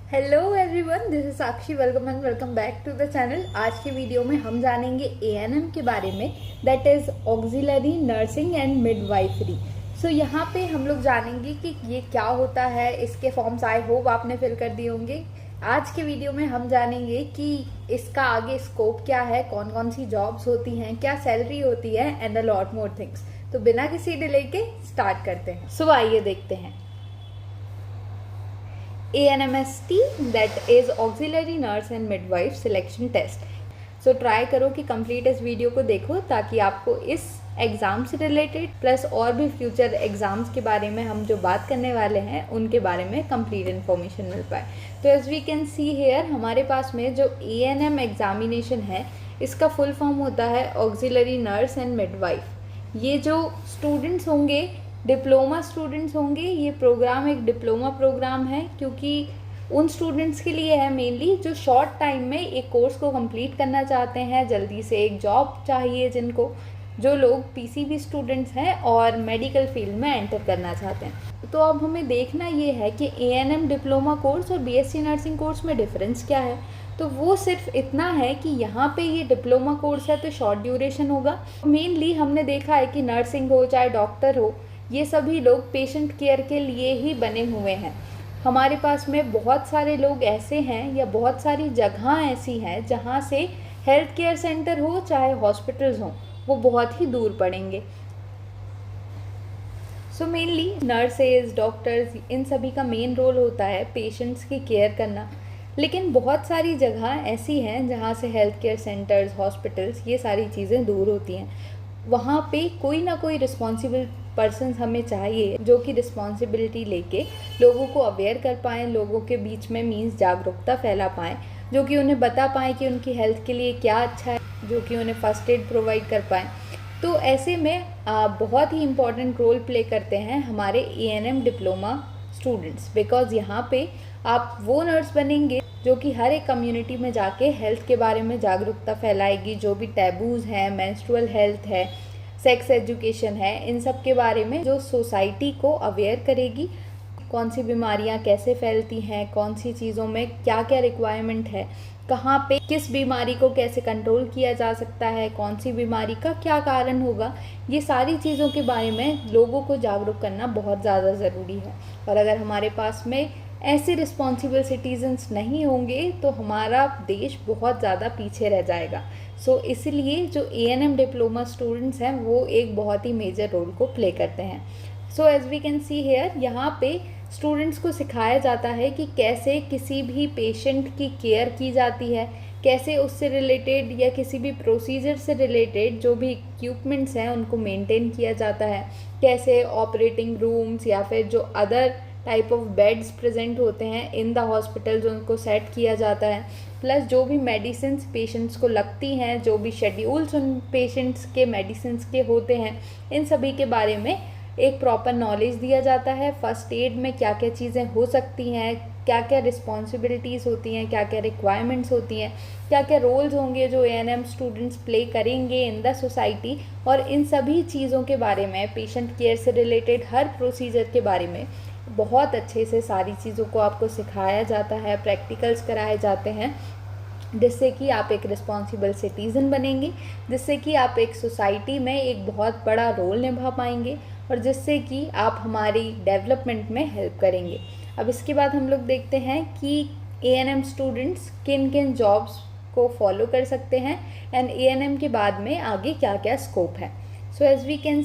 Hello everyone, this is Sakshi. Welcome and welcome back to the channel. आज के video में हम जानेंगे एएनएम के बारे में, that is auxiliary nursing and midwifery. So यहाँ पे हम लोग जानेंगे कि ये क्या होता है। इसके फॉर्म्स आई होप आपने फिल कर दिए होंगे। आज के वीडियो में हम जानेंगे कि इसका आगे स्कोप क्या है, कौन कौन सी जॉब्स होती हैं, क्या सैलरी होती है and a lot more things. तो बिना किसी डिले के स्टार्ट करते हैं। सो आइए देखते हैं। ANMST, that is Auxiliary Nurse and Midwife Selection Test। So try करो कि कंप्लीट इस वीडियो को देखो ताकि आपको इस एग्ज़ाम से रिलेटेड प्लस और भी फ्यूचर एग्ज़ाम्स के बारे में हम जो बात करने वाले हैं उनके बारे में कंप्लीट इन्फॉर्मेशन मिल पाए। तो as we can see here, हमारे पास में जो ANM एग्जामिनेशन है इसका फुल फॉर्म होता है ऑक्सिलरी नर्स एंड मिडवाइफ। ये जो स्टूडेंट्स होंगे, डिप्लोमा स्टूडेंट्स होंगे, ये प्रोग्राम एक डिप्लोमा प्रोग्राम है क्योंकि उन स्टूडेंट्स के लिए है मेनली जो शॉर्ट टाइम में एक कोर्स को कंप्लीट करना चाहते हैं, जल्दी से एक जॉब चाहिए जिनको, जो लोग PCB स्टूडेंट्स हैं और मेडिकल फील्ड में एंटर करना चाहते हैं। तो अब हमें देखना ये है कि ANM डिप्लोमा कोर्स और BSc नर्सिंग कोर्स में डिफरेंस क्या है। तो वो सिर्फ इतना है कि यहाँ पे ये डिप्लोमा कोर्स है तो शॉर्ट ड्यूरेशन होगा। मेनली हमने देखा है कि नर्सिंग हो चाहे डॉक्टर हो, ये सभी लोग पेशेंट केयर के लिए ही बने हुए हैं। हमारे पास में बहुत सारे लोग ऐसे हैं या बहुत सारी जगह ऐसी हैं जहाँ से हेल्थ केयर सेंटर हो चाहे हॉस्पिटल्स हों, वो बहुत ही दूर पड़ेंगे। सो मेनली नर्सेज, डॉक्टर्स, इन सभी का मेन रोल होता है पेशेंट्स की केयर करना। लेकिन बहुत सारी जगह ऐसी हैं जहाँ से हेल्थ केयर सेंटर्स, हॉस्पिटल्स, ये सारी चीज़ें दूर होती हैं। वहाँ पे कोई ना कोई रिस्पॉन्सिबल पर्सन हमें चाहिए जो कि रिस्पॉन्सिबिलिटी लेके लोगों को अवेयर कर पाएँ, लोगों के बीच में मीन्स जागरूकता फैला पाएँ, जो कि उन्हें बता पाएँ कि उनकी हेल्थ के लिए क्या अच्छा है, जो कि उन्हें फर्स्ट एड प्रोवाइड कर पाएँ। तो ऐसे में बहुत ही इम्पॉर्टेंट रोल प्ले करते हैं हमारे ANM डिप्लोमा स्टूडेंट्स, बिकॉज यहाँ पे आप वो नर्स बनेंगे जो कि हर एक कम्युनिटी में जाके हेल्थ के बारे में जागरूकता फैलाएगी। जो भी टैबूज़ हैं, मेंस्ट्रुअल हेल्थ है, सेक्स एजुकेशन है, इन सब के बारे में जो सोसाइटी को अवेयर करेगी। कौन सी बीमारियां कैसे फैलती हैं, कौन सी चीज़ों में क्या क्या रिक्वायरमेंट है, कहाँ पे किस बीमारी को कैसे कंट्रोल किया जा सकता है, कौन सी बीमारी का क्या कारण होगा, ये सारी चीज़ों के बारे में लोगों को जागरूक करना बहुत ज़्यादा ज़रूरी है। और अगर हमारे पास में ऐसे रिस्पॉन्सिबल सिटीजन्स नहीं होंगे तो हमारा देश बहुत ज़्यादा पीछे रह जाएगा। सो इसलिए जो ANM डिप्लोमा स्टूडेंट्स हैं वो एक बहुत ही मेजर रोल को प्ले करते हैं। So as we can see here, यहाँ पे स्टूडेंट्स को सिखाया जाता है कि कैसे किसी भी पेशेंट की केयर की जाती है, कैसे उससे रिलेटेड या किसी भी प्रोसीजर से रिलेटेड जो भी इक्विपमेंट्स हैं उनको मेंटेन किया जाता है, कैसे ऑपरेटिंग रूम्स या फिर जो other type of beds present होते हैं इन द हॉस्पिटल्स उनको सेट किया जाता है। प्लस जो भी मेडिसिन्स पेशेंट्स को लगती हैं, जो भी शेड्यूल्स उन पेशेंट्स के मेडिसिन्स के होते हैं, इन सभी के बारे में एक प्रॉपर नॉलेज दिया जाता है। फर्स्ट एड में क्या क्या चीज़ें हो सकती हैं, क्या क्या रिस्पॉन्सिबिलिटीज़ होती हैं, क्या क्या रिक्वायरमेंट्स होती हैं, क्या क्या रोल्स होंगे जो ANM स्टूडेंट्स प्ले करेंगे इन द सोसाइटी, और इन सभी चीज़ों के बारे में, पेशेंट केयर से रिलेटेड हर प्रोसीजर के बारे में बहुत अच्छे से सारी चीज़ों को आपको सिखाया जाता है, प्रैक्टिकल्स कराए जाते हैं, जिससे कि आप एक रिस्पॉन्सिबल सिटीज़न बनेंगे, जिससे कि आप एक सोसाइटी में एक बहुत बड़ा रोल निभा पाएंगे और जिससे कि आप हमारी डेवलपमेंट में हेल्प करेंगे। अब इसके बाद हम लोग देखते हैं कि ANM स्टूडेंट्स किन किन जॉब्स को फॉलो कर सकते हैं एंड ANM के बाद में आगे क्या क्या स्कोप है। So as we can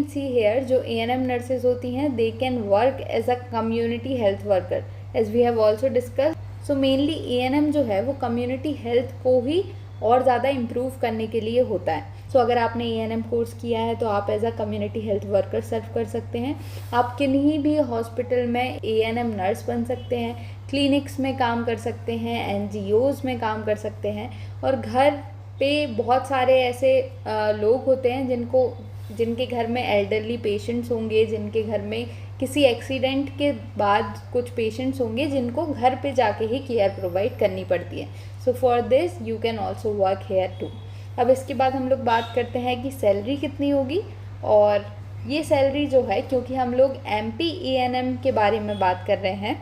see here जो ANM नर्सेज होती हैं, they can work as a community health worker as we have also discuss. So mainly ANM जो है वो कम्युनिटी हेल्थ को ही और ज़्यादा इम्प्रूव करने के लिए होता है। सो अगर आपने ANM कोर्स किया है तो आप as a community health worker serve कर सकते हैं। आप किन्हीं भी हॉस्पिटल में ANM नर्स बन सकते हैं, क्लिनिक्स में काम कर सकते हैं, NGOs में काम कर सकते हैं, और घर पे बहुत सारे ऐसे लोग होते हैं जिनके घर में एल्डरली पेशेंट्स होंगे, जिनके घर में किसी एक्सीडेंट के बाद कुछ पेशेंट्स होंगे जिनको घर पे जाके ही केयर प्रोवाइड करनी पड़ती है। So for this you can also work here too. अब इसके बाद हम लोग बात करते हैं कि सैलरी कितनी होगी और ये सैलरी जो है, क्योंकि हम लोग MP ENM के बारे में बात कर रहे हैं,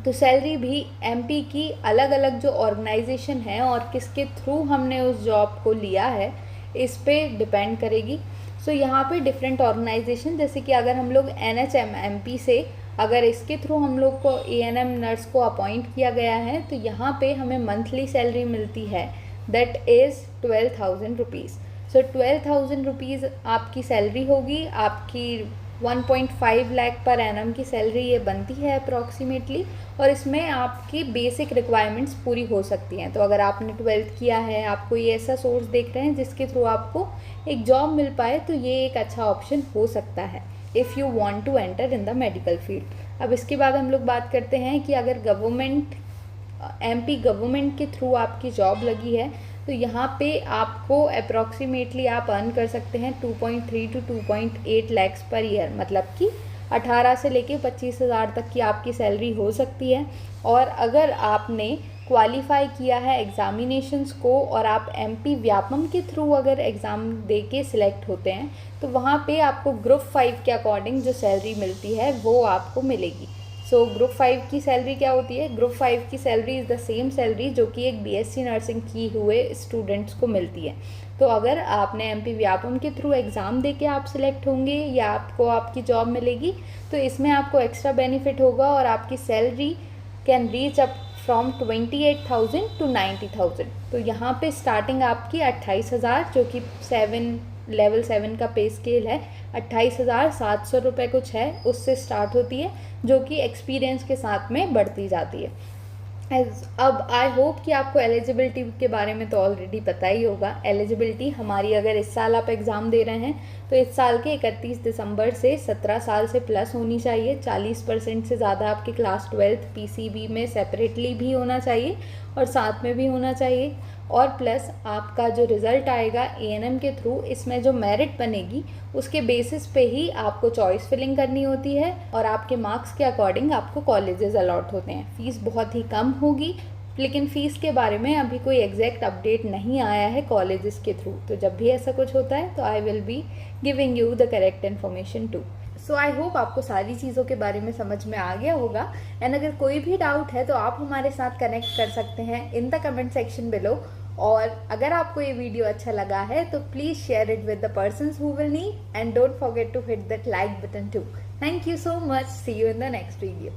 तो सैलरी भी MP की अलग अलग जो ऑर्गेनाइजेशन है और किसके थ्रू हमने उस जॉब को लिया है इस पे डिपेंड करेगी। सो यहाँ पे डिफरेंट ऑर्गेनाइजेशन, जैसे कि अगर हम लोग NHMMP से, अगर इसके थ्रू हम लोग को ANM नर्स को अपॉइंट किया गया है, तो यहाँ पे हमें मंथली सैलरी मिलती है, that is 12,000 rupees. So 12,000 rupees आपकी सैलरी होगी। आपकी 1.5 लाख पर एनम की सैलरी ये बनती है अप्रॉक्सीमेटली, और इसमें आपकी बेसिक रिक्वायरमेंट्स पूरी हो सकती हैं। तो अगर आपने 12th किया है, आप कोई ऐसा सोर्स देख रहे हैं जिसके थ्रू आपको एक जॉब मिल पाए, तो ये एक अच्छा ऑप्शन हो सकता है if you want to enter in the medical field. अब इसके बाद हम लोग बात करते हैं कि अगर गवर्नमेंट MP गवर्नमेंट के थ्रू आपकी जॉब लगी है, तो यहाँ पे आपको अप्रॉक्सीमेटली आप अर्न कर सकते हैं 2.3 to 2.8 लैक्स पर ईयर, मतलब कि 18 से लेके 25,000 तक की आपकी सैलरी हो सकती है। और अगर आपने क्वालिफाई किया है एग्ज़ामिनेशंस को और आप MP व्यापम के थ्रू अगर एग्ज़ाम दे के सिलेक्ट होते हैं, तो वहाँ पे आपको ग्रुप 5 के अकॉर्डिंग जो सैलरी मिलती है वो आपको मिलेगी। सो ग्रुप 5 की सैलरी क्या होती है? ग्रुप 5 की salary is the same salary जो कि एक BSc नर्सिंग की हुए स्टूडेंट्स को मिलती है। तो अगर आपने MP व्यापम के थ्रू एग्ज़ाम दे के आप सिलेक्ट होंगे या आपको आपकी जॉब मिलेगी, तो इसमें आपको एक्स्ट्रा बेनिफिट होगा और आपकी salary can reach up from 28,000 to 90,000। तो यहाँ पे स्टार्टिंग आपकी 28,000, जो कि लेवल 7 का पे स्केल है, 28,700 रुपये कुछ है, उससे स्टार्ट होती है, जो कि एक्सपीरियंस के साथ में बढ़ती जाती है। अब आई होप कि आपको एलिजिबिलिटी के बारे में तो ऑलरेडी पता ही होगा। एलिजिबिलिटी हमारी, अगर इस साल आप एग्ज़ाम दे रहे हैं, तो इस साल के 31 दिसंबर से 17 साल से प्लस होनी चाहिए। 40% से ज़्यादा आपकी क्लास 12th PCB में सेपरेटली भी होना चाहिए और साथ में भी होना चाहिए। और प्लस आपका जो रिज़ल्ट आएगा ANM के थ्रू, इसमें जो मेरिट बनेगी उसके बेसिस पे ही आपको चॉइस फिलिंग करनी होती है और आपके मार्क्स के अकॉर्डिंग आपको कॉलेजेस अलॉट होते हैं। फ़ीस बहुत ही कम होगी, लेकिन फ़ीस के बारे में अभी कोई एग्जैक्ट अपडेट नहीं आया है कॉलेजेस के थ्रू। तो जब भी ऐसा कुछ होता है तो I will be giving you the correct information too. So I hope आपको सारी चीज़ों के बारे में समझ में आ गया होगा। एंड अगर कोई भी डाउट है तो आप हमारे साथ कनेक्ट कर सकते हैं in the comment section below. और अगर आपको ये वीडियो अच्छा लगा है तो please share it with the persons who will need, and don't forget to hit that like button too. Thank you so much, see you in the next video.